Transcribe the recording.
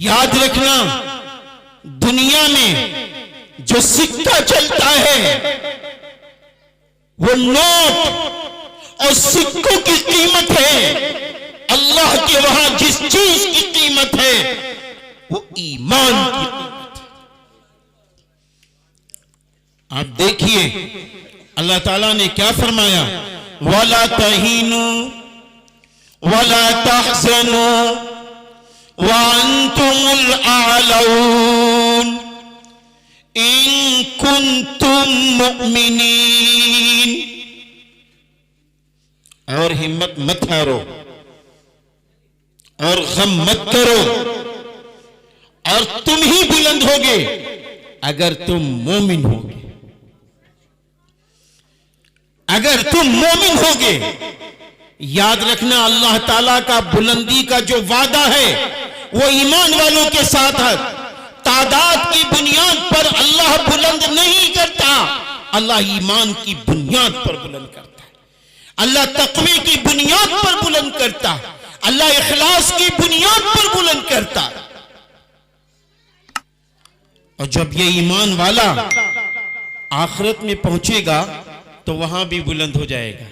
याद रखना, दुनिया में जो सिक्का चलता है वो नोट और सिक्कों की कीमत है। अल्लाह के वहां जिस चीज की कीमत है वो ईमान की कीमत है। आप देखिए अल्लाह ताला ने क्या फरमाया, वला तहीनु वला तहज़नु व अंतुमुल आलऊन इन कुंतुम मुमिनीन। और हिम्मत मत हारो और गम मत करो, और तुम ही बुलंद होगे अगर तुम मोमिन होगे। अगर तुम मोमिन होगे, याद रखना अल्लाह ताला का बुलंदी का जो वादा है वो ईमान वालों के साथ है। तादाद की बुनियाद पर अल्लाह बुलंद नहीं करता, अल्लाह ईमान की बुनियाद पर बुलंद करता है। अल्लाह तक़वे की बुनियाद पर बुलंद करता है, अल्लाह इखलास की बुनियाद पर बुलंद करता है। और जब ये ईमान वाला आखिरत में पहुंचेगा तो वहां भी बुलंद हो जाएगा।